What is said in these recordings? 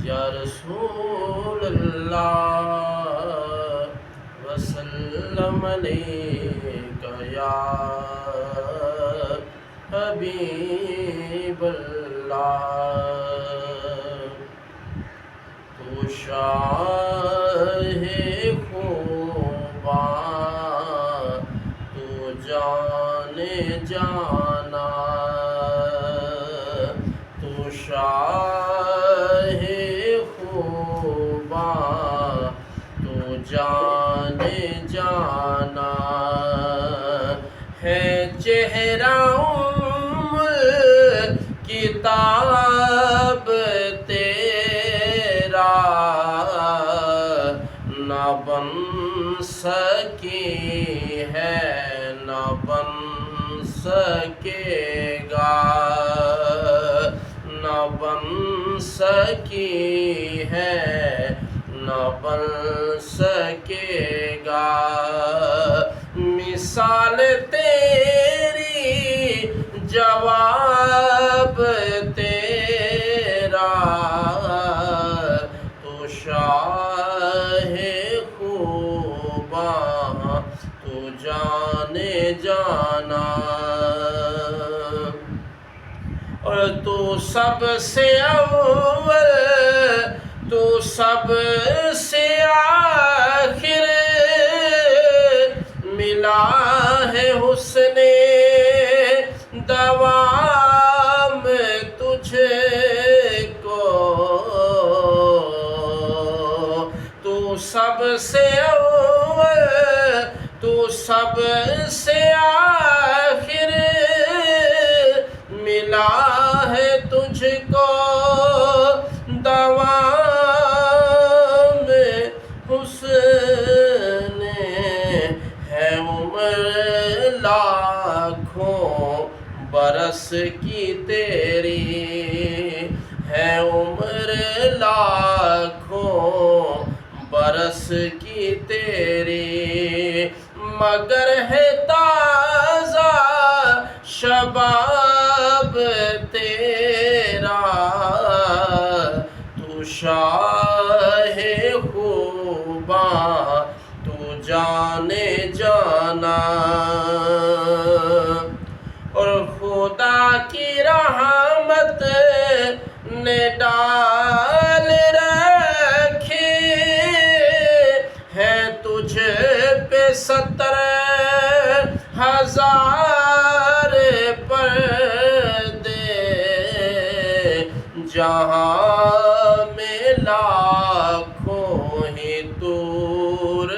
یا رسول اللہ وسلم علیک یا حبیب اللہ تو شاہ خوباں تو جان جانا تو شاہ خوباں تو جان جانا ہے چہرہ کتاب تیرا نہ بن سکی ہے نہ بن سکے گا نہ بن سکی ہے نہ بن سکے گا مثال تیری جواب تیرا تو شاہ خوباں تو جانے جانا اور تو سب سے اول تو سب سے آخر ملا ہے حسن دوام تجھ کو تو سب سے اول تو سب سے آخر ملا ہے تجھ کو دوام حسن ہے عمر لاکھوں برس کی تیری ہے عمر لاکھوں برس کی تیری مگر ہے تازہ شباب تیرا تو شاہ خوباں تو جانے جانا اور خدا کی رحمت نے ڈال رکھے ہیں تجھ پہ 70,000 پردے جہاں میں لاکھوں ہی طور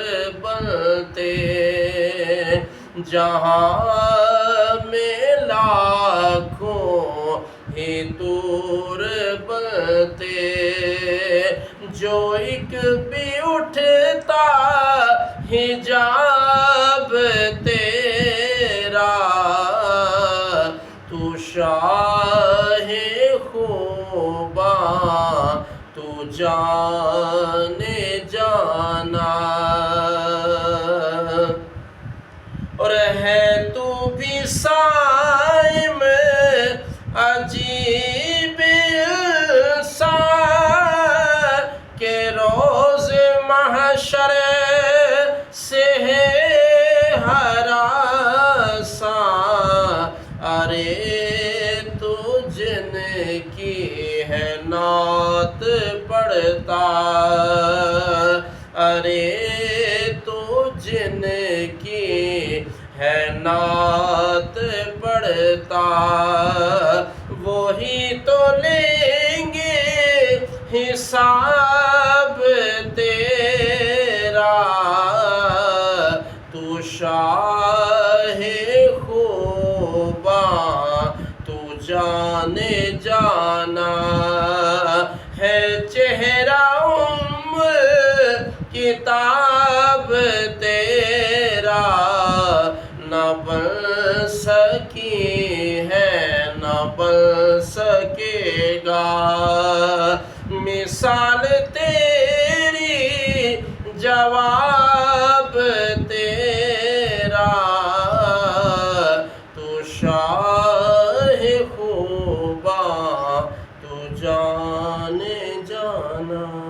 بنتے جہاں میں لاکھوں ہی طور بنتے جو ایک بھی اٹھتا حجاب تیرا تو شاہ خوباں تو جانے جانا اور ہے تو بھی صائم عجیب انسان کہ روز محشر سے ہے ہراساں ارے تو جن کی ہے نعت پڑھتا ارے تو جن کی ہے نعت پڑھتا وہی تو لیں گے حساب تیرا تو شاہ خوباں تو جانے جانا ہے چہرہ کتاب تیرا نہ بن سکی ہے نہ بن سکے گا مثال تیری جواب تیرا تو شاہ خوباں آنے جانا